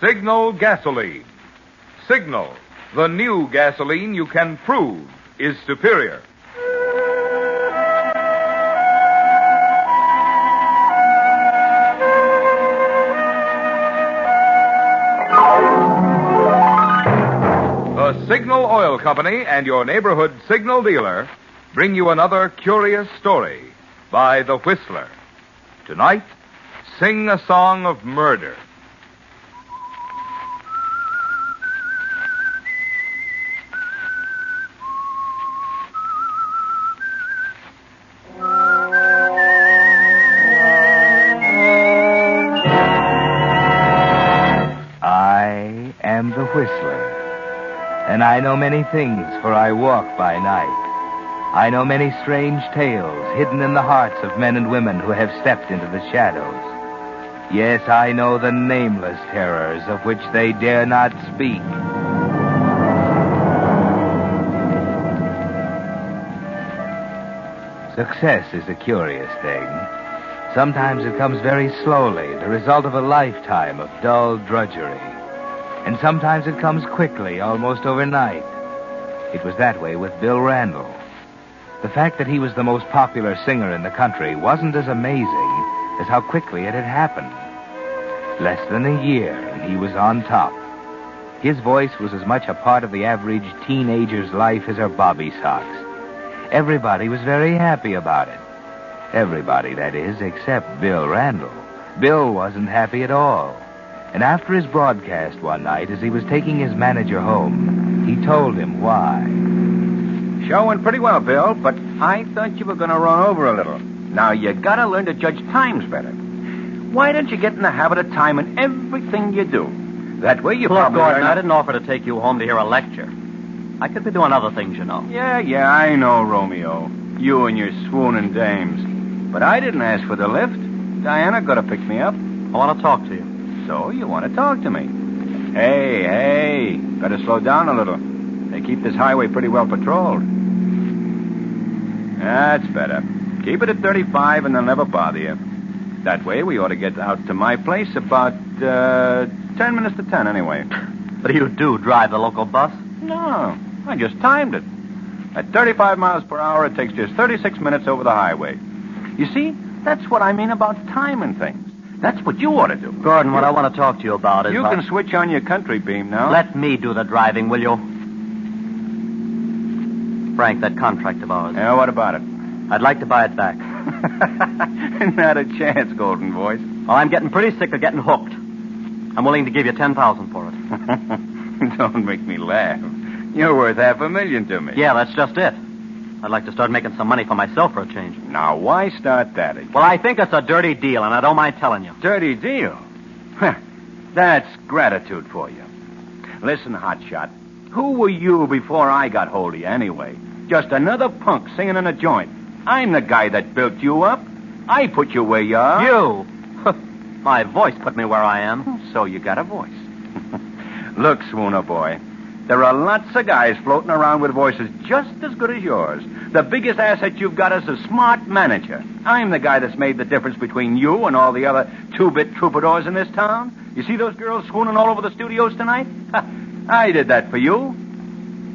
Signal gasoline. Signal, the new gasoline you can prove is superior. The Signal Oil Company and your neighborhood signal dealer bring you another curious story by The Whistler. Tonight, Sing a Song of Murder. I am the Whistler, and I know many things, for I walk by night. I know many strange tales hidden in the hearts of men and women who have stepped into the shadows. Yes, I know the nameless terrors of which they dare not speak. Success is a curious thing. Sometimes it comes very slowly, the result of a lifetime of dull drudgery. And sometimes it comes quickly, almost overnight. It was that way with Bill Randall. The fact that he was the most popular singer in the country wasn't as amazing as how quickly it had happened. Less than a year, and he was on top. His voice was as much a part of the average teenager's life as her bobby socks. Everybody was very happy about it. Everybody, that is, except Bill Randall. Bill wasn't happy at all. And after his broadcast one night, as he was taking his manager home, he told him why. Show went pretty well, Bill, but I thought you were going to run over a little. Now, you got to learn to judge times better. Why don't you get in the habit of timing everything you do? That way you probably... Look, Gordon, I didn't offer to take you home to hear a lecture. I could be doing other things, you know. Yeah, I know, Romeo. You and your swooning dames. But I didn't ask for the lift. Diana got to pick me up. I want to talk to you. So you want to talk to me? Hey, better slow down a little. They keep this highway pretty well patrolled. That's better. Keep it at 35 and they'll never bother you. That way we ought to get out to my place about 10 minutes to 10 anyway. What do you do, drive the local bus? No, I just timed it. At 35 miles per hour, it takes just 36 minutes over the highway. You see, that's what I mean about timing things. That's what you ought to do. Gordon, what I want to talk to you about is... You can switch on your country beam now. Let me do the driving, will you? Frank, that contract of ours. Yeah, what about it? I'd like to buy it back. Not a chance, Golden Voice. Well, I'm getting pretty sick of getting hooked. I'm willing to give you $10,000 for it. Don't make me laugh. You're worth $500,000 to me. Yeah, that's just it. I'd like to start making some money for myself for a change. Now, why start that again? Well, I think it's a dirty deal, and I don't mind telling you. Dirty deal? That's gratitude for you. Listen, hotshot. Who were you before I got hold of you, anyway? Just another punk singing in a joint. I'm the guy that built you up. I put you where you are. You? My voice put me where I am. So you got a voice. Look, Swooner boy, there are lots of guys floating around with voices just as good as yours. The biggest asset you've got is a smart manager. I'm the guy that's made the difference between you and all the other two-bit troubadours in this town. You see those girls swooning all over the studios tonight? I did that for you.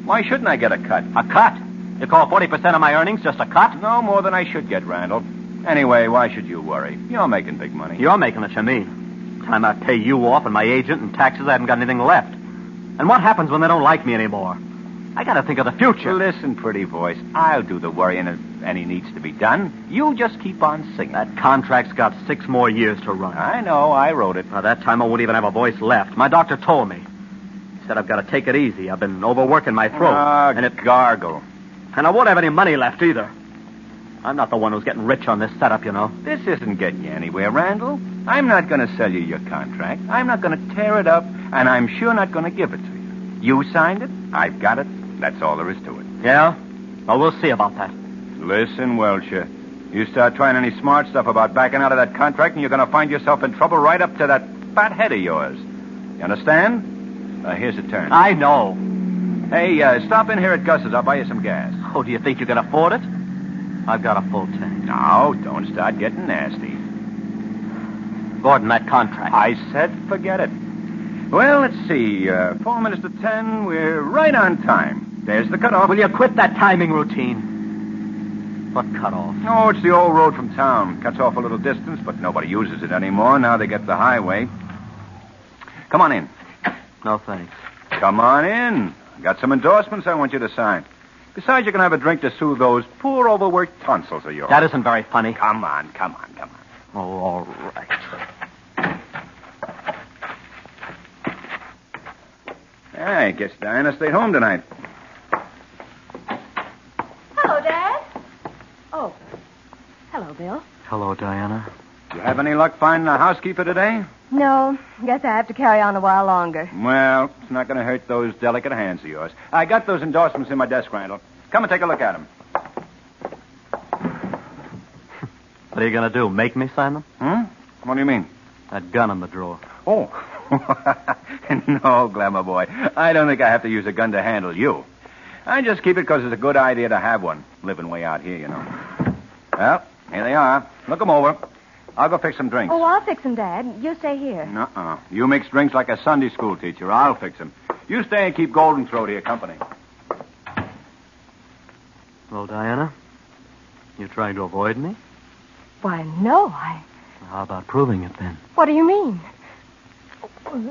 Why shouldn't I get a cut? A cut? You call 40% of my earnings just a cut? No more than I should get, Randall. Anyway, why should you worry? You're making big money. You're making it, you mean. Time I pay you off and my agent and taxes, I haven't got anything left. And what happens when they don't like me anymore? I got to think of the future. Listen, pretty voice, I'll do the worrying if any needs to be done. You just keep on singing. That contract's got 6 more years to run. I know, I wrote it. By that time, I won't even have a voice left. My doctor told me. He said I've got to take it easy. I've been overworking my throat. And it gargle. And I won't have any money left either. I'm not the one who's getting rich on this setup, you know. This isn't getting you anywhere, Randall. I'm not going to sell you your contract. I'm not going to tear it up, and I'm sure not going to give it to you. You signed it. I've got it. That's all there is to it. Yeah? Well, we'll see about that. Listen, Welcher. You start trying any smart stuff about backing out of that contract, and you're going to find yourself in trouble right up to that fat head of yours. You understand? Here's a turn. I know. Hey, stop in here at Gus's. I'll buy you some gas. Oh, do you think you can afford it? I've got a full tank. No, don't start getting nasty. Gordon, that contract. I said forget it. Well, let's see. 4 minutes to 10. We're right on time. There's the cutoff. Will you quit that timing routine? What cutoff? Oh, it's the old road from town. Cuts off a little distance, but nobody uses it anymore. Now they get the highway. Come on in. No, thanks. Come on in. Got some endorsements I want you to sign. Besides, you can have a drink to soothe those poor, overworked tonsils of yours. That isn't very funny. Come on. Oh, all right. I guess Diana stayed home tonight. Hello, Dad. Oh. Hello, Bill. Hello, Diana. You have any luck finding a housekeeper today? No, guess I have to carry on a while longer. Well, it's not going to hurt those delicate hands of yours. I got those endorsements in my desk, Randall. Come and take a look at them. What are you going to do, make me sign them? What do you mean? That gun in the drawer. Oh. No, Glamour Boy. I don't think I have to use a gun to handle you. I just keep it because it's a good idea to have one, living way out here, you know. Well, here they are. Look them over. I'll go fix some drinks. Oh, I'll fix them, Dad. You stay here. Nuh-uh. You mix drinks like a Sunday school teacher. I'll fix them. You stay and keep Golden Throat here company. Well, Diana, you trying to avoid me? Why, no, How about proving it, then? What do you mean?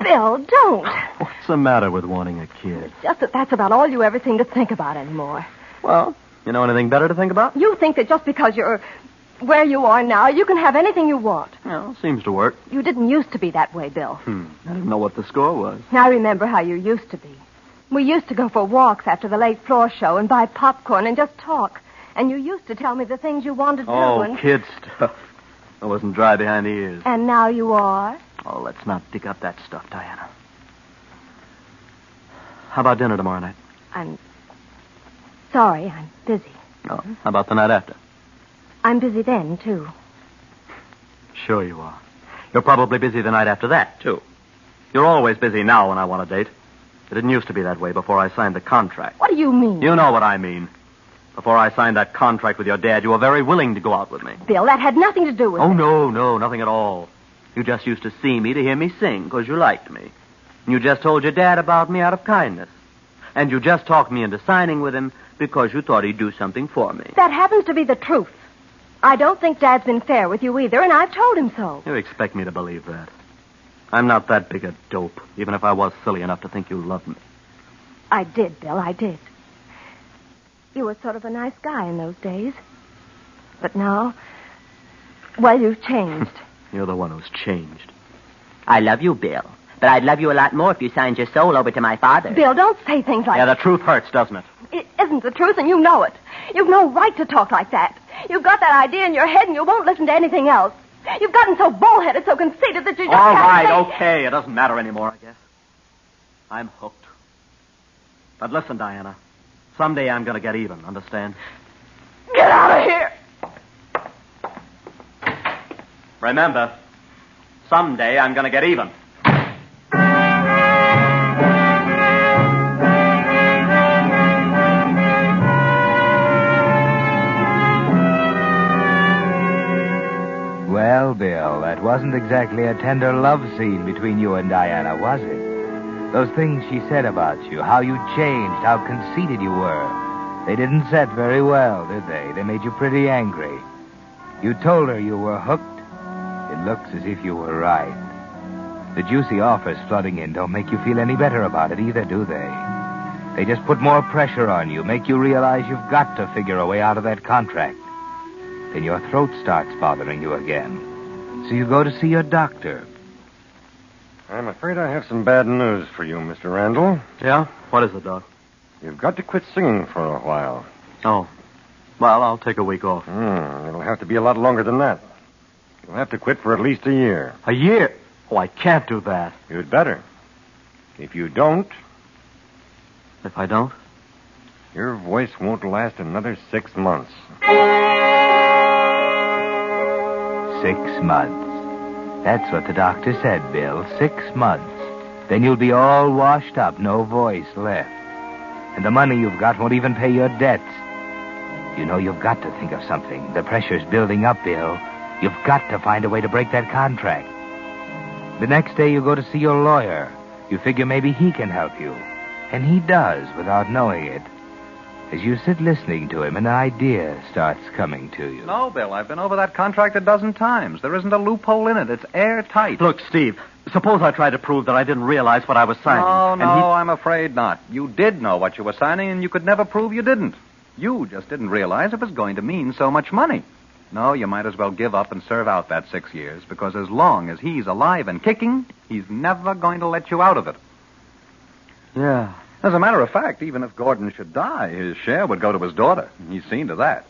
Bill, don't. What's the matter with wanting a kid? It's just that that's about all you ever seem to think about anymore. Well, you know anything better to think about? You think that just because you're where you are now, you can have anything you want. Well, seems to work. You didn't used to be that way, Bill. I didn't know what the score was. I remember how you used to be. We used to go for walks after the late floor show and buy popcorn and just talk. And you used to tell me the things you wanted to do. Oh, kid stuff. I wasn't dry behind the ears. And now you are? Oh, let's not dig up that stuff, Diana. How about dinner tomorrow night? I'm sorry, I'm busy. Oh, how about the night after? I'm busy then, too. Sure you are. You're probably busy the night after that, too. You're always busy now when I want a date. It didn't used to be that way before I signed the contract. What do you mean? You know what I mean. Before I signed that contract with your dad, you were very willing to go out with me. Bill, that had nothing to do with it. Oh, no, nothing at all. You just used to see me to hear me sing because you liked me. And you just told your dad about me out of kindness. And you just talked me into signing with him because you thought he'd do something for me. That happens to be the truth. I don't think Dad's been fair with you either, and I've told him so. You expect me to believe that? I'm not that big a dope, even if I was silly enough to think you loved me. I did, Bill, I did. You were sort of a nice guy in those days. But now, well, you've changed. You're the one who's changed. I love you, Bill. But I'd love you a lot more if you signed your soul over to my father. Bill, don't say things like Yeah, that. the truth hurts, doesn't it? It isn't the truth, and you know it. You've no right to talk like that. You've got that idea in your head, and you won't listen to anything else. You've gotten so bullheaded, so conceited that you just All can't right, say... okay. It doesn't matter anymore, I guess. I'm hooked. But listen, Diana. Someday I'm going to get even, understand? Get out of here! Remember, someday I'm going to get even. Well, Bill, that wasn't exactly a tender love scene between you and Diana, was it? Those things she said about you, how you changed, how conceited you were, they didn't set very well, did they? They made you pretty angry. You told her you were hooked. It looks as if you were right. The juicy offers flooding in don't make you feel any better about it either, do they? They just put more pressure on you, make you realize you've got to figure a way out of that contract. Then your throat starts bothering you again. So you go to see your doctor. I'm afraid I have some bad news for you, Mr. Randall. Yeah? What is it, Doc? You've got to quit singing for a while. Oh. Well, I'll take a week off. It'll have to be a lot longer than that. You'll have to quit for at least a year. A year? Oh, I can't do that. You'd better. If you don't, If I don't? your voice won't last another 6 months. 6 months. That's what the doctor said, Bill. 6 months. Then you'll be all washed up, no voice left. And the money you've got won't even pay your debts. You know, you've got to think of something. The pressure's building up, Bill. You've got to find a way to break that contract. The next day you go to see your lawyer. You figure maybe he can help you. And he does without knowing it. As you sit listening to him, an idea starts coming to you. No, Bill, I've been over that contract a dozen times. There isn't a loophole in it. It's airtight. Look, Steve, suppose I try to prove that I didn't realize what I was signing. No, I'm afraid not. You did know what you were signing, and you could never prove you didn't. You just didn't realize it was going to mean so much money. No, you might as well give up and serve out that 6 years, because as long as he's alive and kicking, he's never going to let you out of it. Yeah. As a matter of fact, even if Gordon should die, his share would go to his daughter. He's seen to that.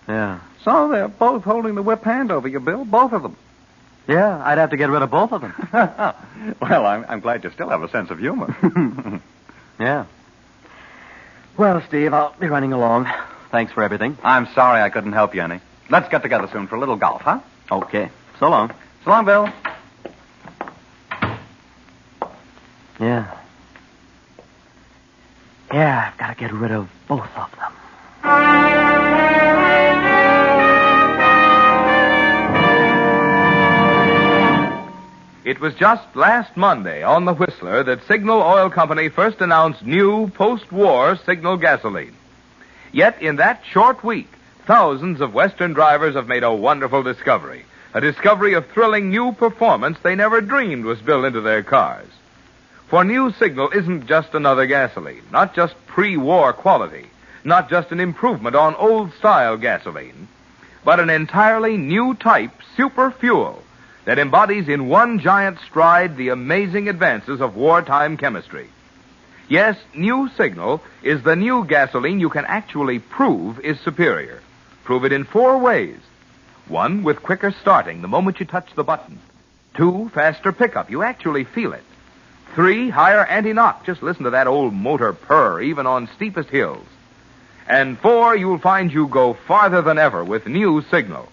Yeah. So they're both holding the whip hand over you, Bill, both of them. Yeah, I'd have to get rid of both of them. Well, I'm glad you still have a sense of humor. Yeah. Well, Steve, I'll be running along. Thanks for everything. I'm sorry I couldn't help you any. Let's get together soon for a little golf, huh? Okay. So long. So long, Bill. Yeah. Yeah, I've got to get rid of both of them. It was just last Monday on the Whistler that Signal Oil Company first announced new post-war Signal gasoline. Yet in that short week, thousands of Western drivers have made a wonderful discovery. A discovery of thrilling new performance they never dreamed was built into their cars. For new Signal isn't just another gasoline, not just pre-war quality, not just an improvement on old-style gasoline, but an entirely new type super fuel that embodies in one giant stride the amazing advances of wartime chemistry. Yes, new Signal is the new gasoline you can actually prove is superior. Prove it in 4 ways. 1, with quicker starting the moment you touch the button. 2, faster pickup. You actually feel it. 3, higher anti-knock. Just listen to that old motor purr, even on steepest hills. And 4, you'll find you go farther than ever with new Signal,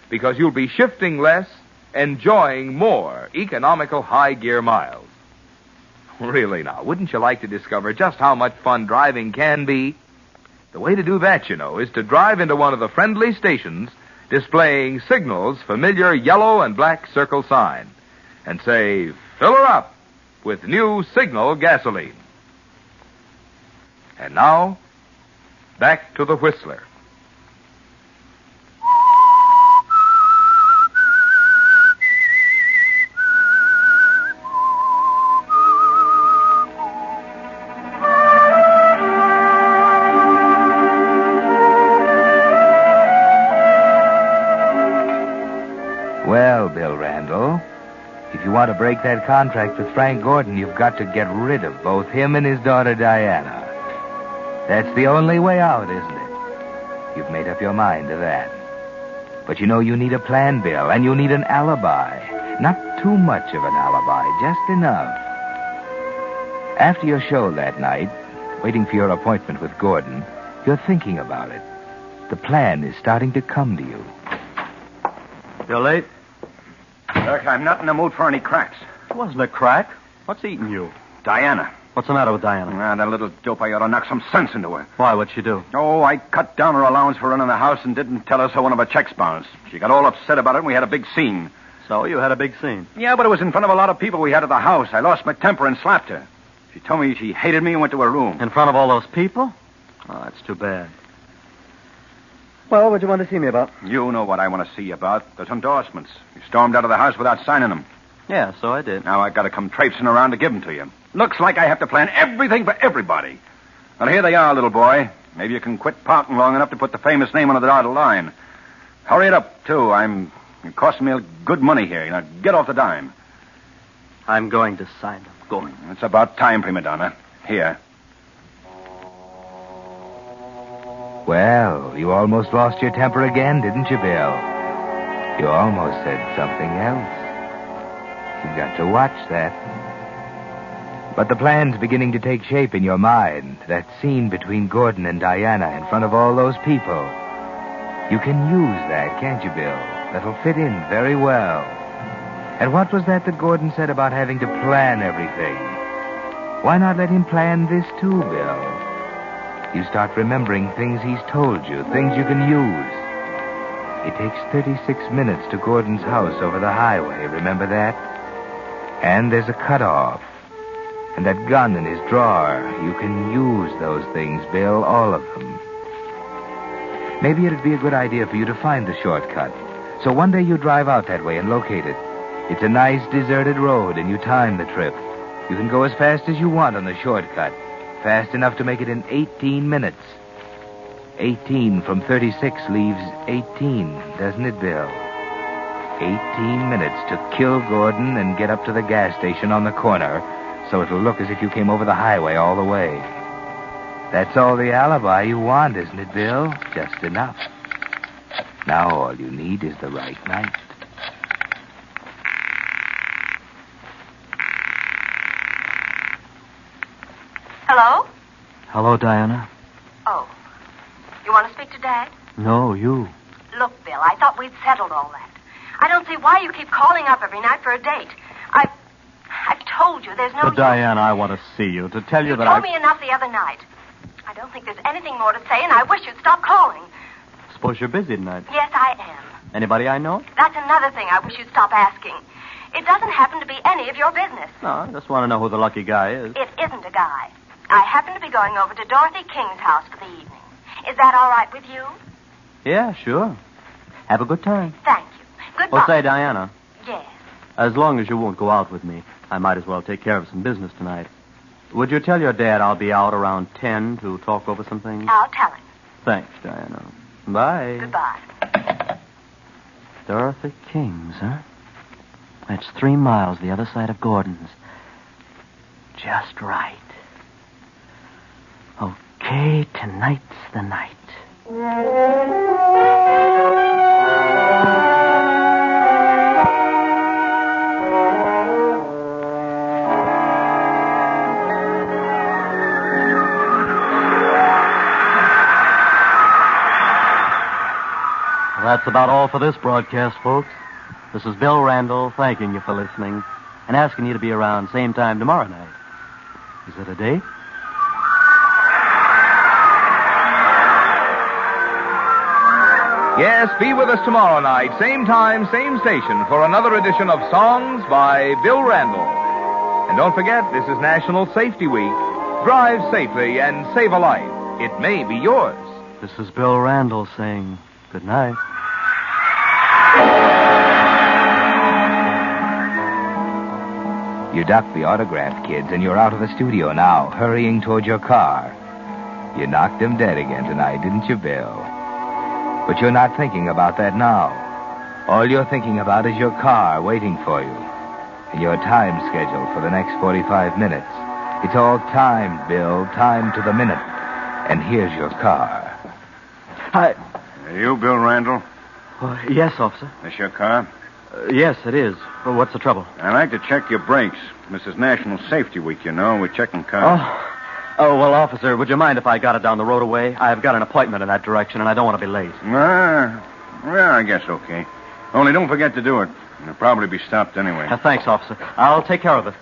because you'll be shifting less, enjoying more economical high-gear miles. Really now, wouldn't you like to discover just how much fun driving can be? The way to do that, you know, is to drive into one of the friendly stations displaying Signal's familiar yellow and black circle sign and say, "Fill her up with new Signal gasoline." And now, back to the Whistler. Well, Bill Randall, if you want to break that contract with Frank Gordon, you've got to get rid of both him and his daughter, Diana. That's the only way out, isn't it? You've made up your mind to that. But you know you need a plan, Bill, and you need an alibi. Not too much of an alibi, just enough. After your show that night, waiting for your appointment with Gordon, you're thinking about it. The plan is starting to come to you. You're late? Look, I'm not in the mood for any cracks. It wasn't a crack. What's eating you? Diana. What's the matter with Diana? That little dope, I ought to knock some sense into her. Why, what'd she do? Oh, I cut down her allowance for running the house and didn't tell her so one of her checks bounced. She got all upset about it and we had a big scene. So you had a big scene? Yeah, but it was in front of a lot of people we had at the house. I lost my temper and slapped her. She told me she hated me and went to her room. In front of all those people? Oh, that's too bad. Well, what'd you want to see me about? You know what I want to see you about. Those endorsements. You stormed out of the house without signing them. Yeah, so I did. Now I got to come traipsing around to give them to you. Looks like I have to plan everything for everybody. Well, here they are, little boy. Maybe you can quit pouting long enough to put the famous name on the dotted line. Hurry it up, too. It costing me good money here. Now, get off the dime. I'm going to sign them. Going. It's about time, prima donna. Here. Well, you almost lost your temper again, didn't you, Bill? You almost said something else. You've got to watch that. But the plan's beginning to take shape in your mind. That scene between Gordon and Diana in front of all those people. You can use that, can't you, Bill? That'll fit in very well. And what was that Gordon said about having to plan everything? Why not let him plan this too, Bill? You start remembering things he's told you, things you can use. It takes 36 minutes to Gordon's house over the highway, remember that? And there's a cutoff. And that gun in his drawer. You can use those things, Bill, all of them. Maybe it'd be a good idea for you to find the shortcut. So one day you drive out that way and locate it. It's a nice deserted road, and you time the trip. You can go as fast as you want on the shortcut. Fast enough to make it in 18 minutes. 18 from 36 leaves 18, doesn't it, Bill? 18 minutes to kill Gordon and get up to the gas station on the corner, so it'll look as if you came over the highway all the way. That's all the alibi you want, isn't it, Bill? Just enough. Now all you need is the right night. Hello? Hello, Diana. Oh. You want to speak to Dad? No, you. Look, Bill, I thought we'd settled all that. I don't see why you keep calling up every night for a date. I've told you there's no But, Diana, I want to see you, to tell you that told me enough the other night. I don't think there's anything more to say, and I wish you'd stop calling. Suppose you're busy tonight. Yes, I am. Anybody I know? That's another thing I wish you'd stop asking. It doesn't happen to be any of your business. No, I just want to know who the lucky guy is. It isn't a guy. I happen to be going over to Dorothy King's house for the evening. Is that all right with you? Yeah, sure. Have a good time. Thank you. Goodbye. Well, say, Diana, Yes. as long as you won't go out with me, I might as well take care of some business tonight. Would you tell your dad I'll be out around 10 to talk over some things? I'll tell him. Thanks, Diana. Bye. Goodbye. Dorothy King's, huh? That's 3 miles the other side of Gordon's. Just right. Okay, tonight's the night. That's about all for this broadcast, folks. This is Bill Randall thanking you for listening and asking you to be around same time tomorrow night. Is it a date? Yes, be with us tomorrow night, same time, same station, for another edition of Songs by Bill Randall. And don't forget, this is National Safety Week. Drive safely and save a life. It may be yours. This is Bill Randall saying good night. You ducked the autograph, kids, and you're out of the studio now, hurrying toward your car. You knocked him dead again tonight, didn't you, Bill? But you're not thinking about that now. All you're thinking about is your car waiting for you and your time schedule for the next 45 minutes. It's all timed, Bill, timed to the minute. And here's your car. Hi. You, Bill Randall? Yes, officer. This your car? Yes, it is. Well, what's the trouble? I'd like to check your brakes. This is National Safety Week, you know. We're checking cars. Oh, well, officer, would you mind if I got it down the road away? I've got an appointment in that direction, and I don't want to be late. Well, I guess okay. Only don't forget to do it. You'll probably be stopped anyway. Thanks, officer. I'll take care of it.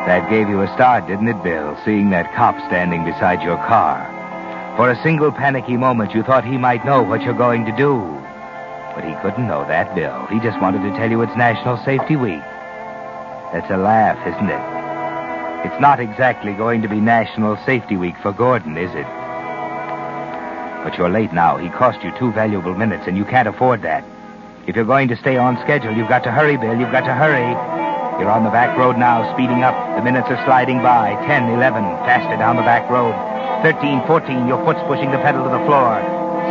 That gave you a start, didn't it, Bill, seeing that cop standing beside your car? For a single panicky moment, you thought he might know what you're going to do. But he couldn't know that, Bill. He just wanted to tell you it's National Safety Week. That's a laugh, isn't it? It's not exactly going to be National Safety Week for Gordon, is it? But you're late now. He cost you 2 valuable minutes, and you can't afford that. If you're going to stay on schedule, you've got to hurry, Bill. You've got to hurry. You're on the back road now, speeding up. The minutes are sliding by. 10, 11, faster down the back road. 13, 14, your foot's pushing the pedal to the floor.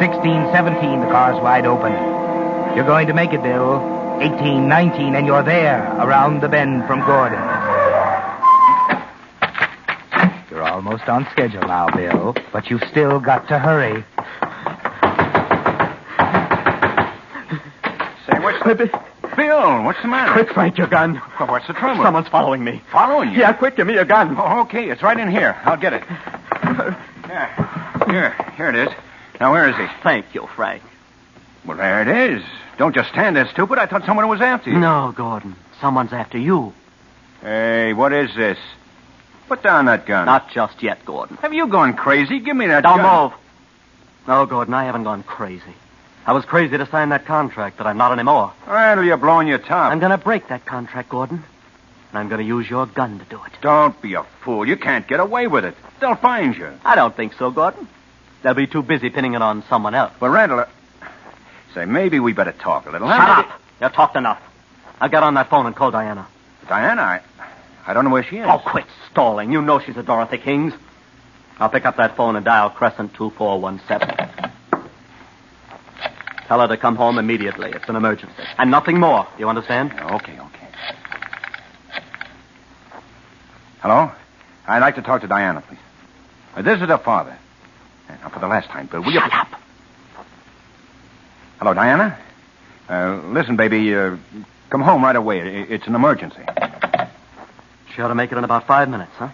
16, 17, the car's wide open. You're going to make it, Bill. 18, 19, and you're there, around the bend from Gordon. You're almost on schedule now, Bill, but you've still got to hurry. Say, what's the... Bill, what's the matter? Quick, Frank, your gun. Well, what's the trouble? Someone's following me. Following you? Yeah, quick, give me your gun. Oh, okay, it's right in here. I'll get it. Here it is. Now, where is he? Thank you, Frank. Well, there it is. Don't just stand there, stupid. I thought someone was after you. No, Gordon. Someone's after you. Hey, what is this? Put down that gun. Not just yet, Gordon. Have you gone crazy? Give me that Don't gun. move. No, Gordon, I haven't gone crazy. I was crazy to sign that contract, but I'm not anymore. Randall, you're blowing your top. I'm going to break that contract, Gordon. And I'm going to use your gun to do it. Don't be a fool. You can't get away with it. They'll find you. I don't think so, Gordon. They'll be too busy pinning it on someone else. Well, Randall, say, maybe we better talk a little. Shut up. You've talked enough. I'll get on that phone and call Diana. Diana, I don't know where she is. Oh, quit stalling. You know she's at Dorothy King's. I'll pick up that phone and dial Crescent 2417. Tell her to come home immediately. It's an emergency. And nothing more. You understand? Okay. Hello? I'd like to talk to Diana, please. This is her father. Now, for the last time, Bill, will you... Shut up. Hello, Diana? Listen, baby, come home right away. It's an emergency. She ought to make it in about 5 minutes, huh?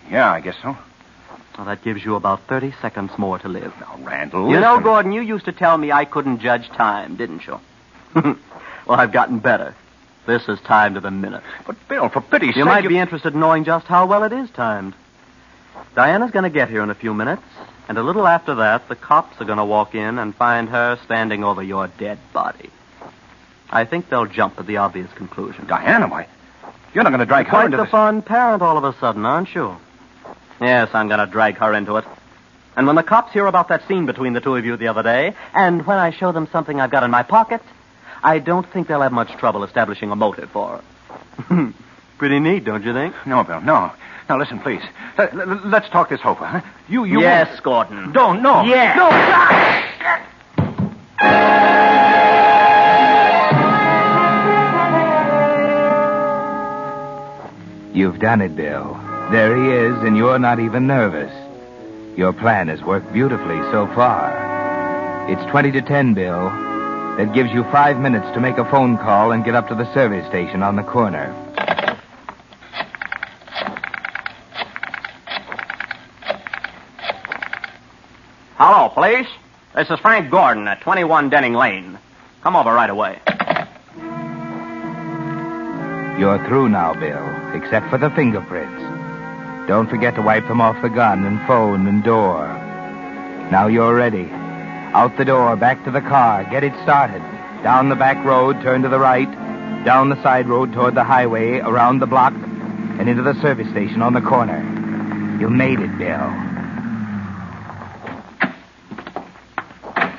Yeah, I guess so. Well, that gives you about 30 seconds more to live. Now, Randall, You know, listen. Gordon, you used to tell me I couldn't judge time, didn't you? Well, I've gotten better. This is timed to the minute. But, Bill, for pity's sake... You might be interested in knowing just how well it is timed. Diana's going to get here in a few minutes, and a little after that, the cops are going to walk in and find her standing over your dead body. I think they'll jump at the obvious conclusion. Diana, why? You're not going to drag her Quite into the this... fun parent all of a sudden, aren't you? Yes, I'm going to drag her into it. And when the cops hear about that scene between the two of you the other day, and when I show them something I've got in my pocket, I don't think they'll have much trouble establishing a motive for her. Pretty neat, don't you think? No, Bill, no. Now, listen, please. Let's talk this over, huh? You Yes, Gordon. Don't, no. Yes. No. You've done it, Bill. There he is, and you're not even nervous. Your plan has worked beautifully so far. It's 20 to 10, Bill. That gives you 5 minutes to make a phone call and get up to the service station on the corner. Hello, police. This is Frank Gordon at 21 Denning Lane. Come over right away. You're through now, Bill, except for the fingerprints. Don't forget to wipe them off the gun and phone and door. Now you're ready. Out the door, back to the car. Get it started. Down the back road, turn to the right. Down the side road toward the highway, around the block, and into the service station on the corner. You made it, Bill.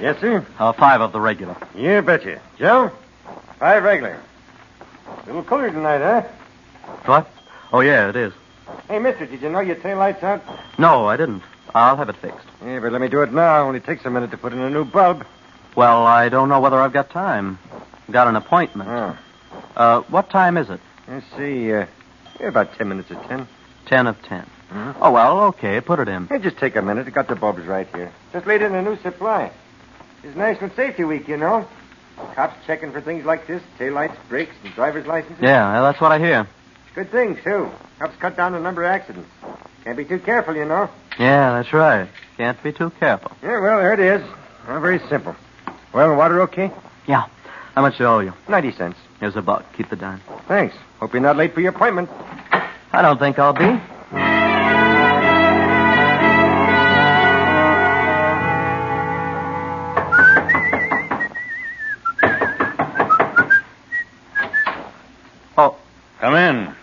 Yes, sir? 5 of the regular. You betcha. Joe? 5 regular. A little cooler tonight, huh? What? Oh, yeah, it is. Hey, mister, did you know your taillight's out? No, I didn't. I'll have it fixed. Yeah, but let me do it now. Only takes a minute to put in a new bulb. Well, I don't know whether I've got time. Got an appointment. Oh. What time is it? Let's see. About 10 minutes of 10. 10 of 10. Mm-hmm. Oh, well, okay. Put it in. Hey, just take a minute. I got the bulbs right here. Just laid in a new supply. It's National Safety Week, you know. Cops checking for things like this, taillights, brakes, and driver's licenses. Yeah, that's what I hear. Good thing, too. Helps cut down the number of accidents. Can't be too careful, you know. Yeah, that's right. Can't be too careful. Yeah, well, there it is. Well, very simple. Well, water okay? Yeah. How much do I owe you? 90 cents. Here's $1. Keep the dime. Thanks. Hope you're not late for your appointment. I don't think I'll be. Oh. Come in.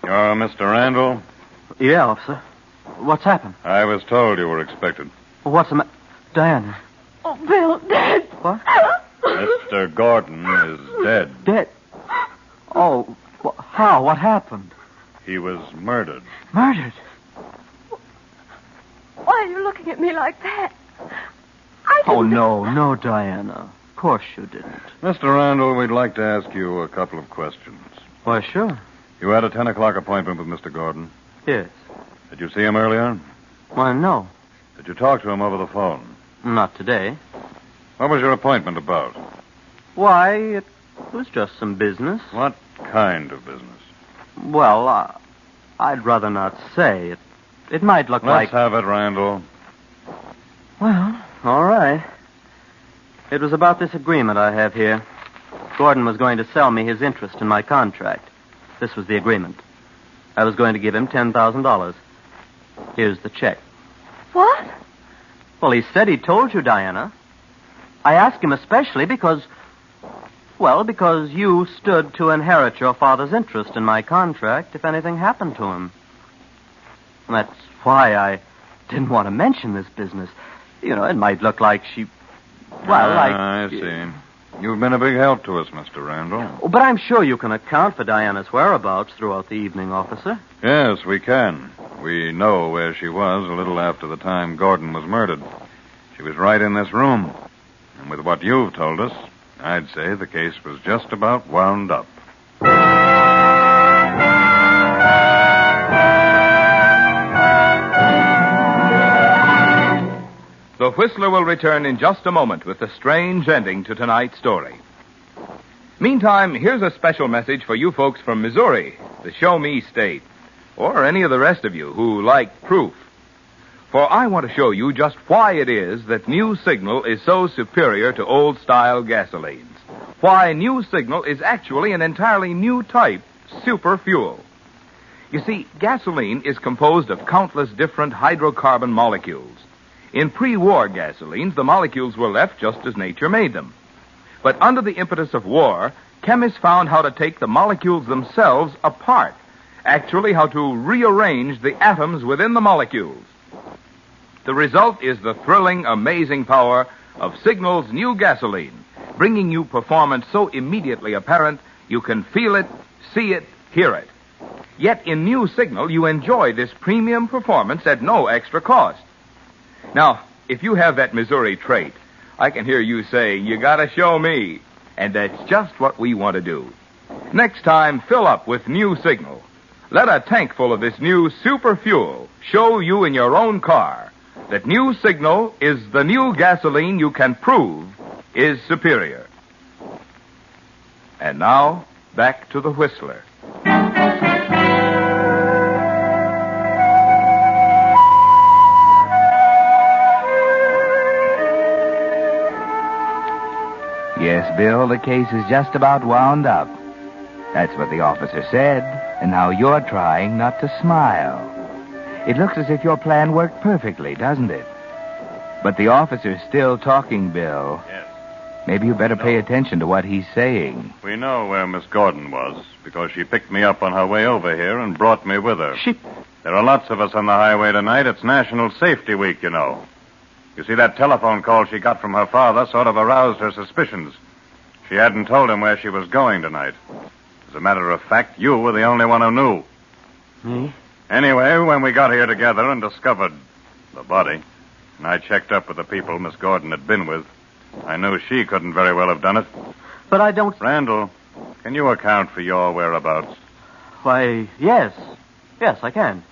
You're Mr. Randall? Yeah, officer. What's happened? I was told you were expected. What's the matter? Diana. Oh, Bill, Dad. What? Mr. Gordon is dead. Dead? Oh, how? What happened? He was murdered. Murdered? Why are you looking at me like that? I didn't... Oh, no, Diana. Of course you didn't. Mr. Randall, we'd like to ask you a couple of questions. Why, sure. You had a 10 o'clock appointment with Mr. Gordon. Yes. Did you see him earlier? Why, no. Did you talk to him over the phone? Not today. What was your appointment about? Why, it was just some business. What kind of business? Well, I'd rather not say. It might look like... Let's have it, Randall. Well, all right. It was about this agreement I have here. Gordon was going to sell me his interest in my contract. This was the agreement. I was going to give him $10,000. Here's the check. What? Well, he said he told you, Diana. I ask him especially because you stood to inherit your father's interest in my contract if anything happened to him. That's why I didn't want to mention this business. You know, it might look like she... I see. You've been a big help to us, Mr. Randall. Oh, but I'm sure you can account for Diana's whereabouts throughout the evening, officer. Yes, we can. We know where she was a little after the time Gordon was murdered. She was right in this room. And with what you've told us, I'd say the case was just about wound up. The Whistler will return in just a moment with the strange ending to tonight's story. Meantime, here's a special message for you folks from Missouri, the Show Me State, or any of the rest of you who like proof. For I want to show you just why it is that New Signal is so superior to old-style gasolines. Why New Signal is actually an entirely new type, super fuel. You see, gasoline is composed of countless different hydrocarbon molecules. In pre-war gasolines, the molecules were left just as nature made them. But under the impetus of war, chemists found how to take the molecules themselves apart, actually how to rearrange the atoms within the molecules. The result is the thrilling, amazing power of Signal's new gasoline, bringing you performance so immediately apparent you can feel it, see it, hear it. Yet in New Signal, you enjoy this premium performance at no extra cost. Now, if you have that Missouri trait, I can hear you saying, you gotta show me. And that's just what we want to do. Next time, fill up with New Signal. Let a tank full of this new super fuel show you in your own car that New Signal is the new gasoline you can prove is superior. And now, back to the Whistler. Yes, Bill, the case is just about wound up. That's what the officer said, and now you're trying not to smile. It looks as if your plan worked perfectly, doesn't it? But the officer's still talking, Bill. Yes. Maybe you better pay attention to what he's saying. We know where Miss Gordon was, because she picked me up on her way over here and brought me with her. There are lots of us on the highway tonight. It's National Safety Week, you know. You see, that telephone call she got from her father sort of aroused her suspicions. She hadn't told him where she was going tonight. As a matter of fact, you were the only one who knew. Me? Anyway, when we got here together and discovered the body, and I checked up with the people Miss Gordon had been with, I knew she couldn't very well have done it. But I don't... Randall, can you account for your whereabouts? Why, yes. Yes, I can.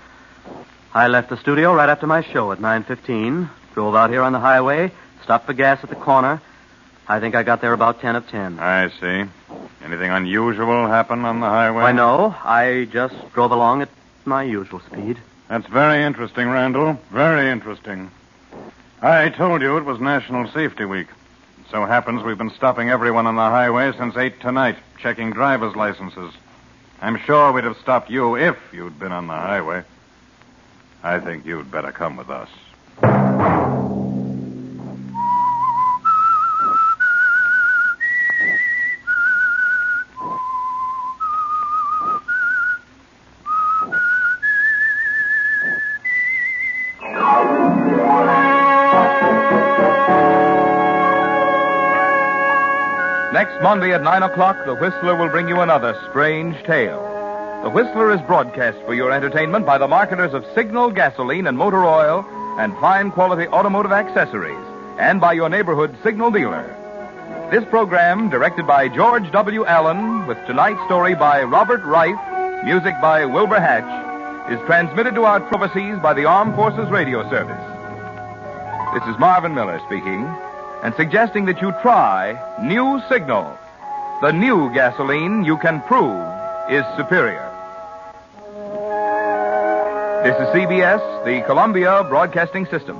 I left the studio right after my show at 9:15, drove out here on the highway, stopped for gas at the corner. I think I got there about 10 of 10. I see. Anything unusual happen on the highway? Why, no. I just drove along at my usual speed. That's very interesting, Randall. Very interesting. I told you it was National Safety Week. It so happens we've been stopping everyone on the highway since 8 tonight, checking driver's licenses. I'm sure we'd have stopped you if you'd been on the highway. I think you'd better come with us. Next Monday at 9 o'clock, The Whistler will bring you another strange tale. The Whistler is broadcast for your entertainment by the marketers of Signal gasoline and motor oil and fine quality automotive accessories, and by your neighborhood Signal dealer. This program, directed by George W. Allen, with tonight's story by Robert Reif, music by Wilbur Hatch, is transmitted to our overseas by the Armed Forces Radio Service. This is Marvin Miller speaking, and suggesting that you try New Signal, the new gasoline you can prove is superior. This is CBS, the Columbia Broadcasting System.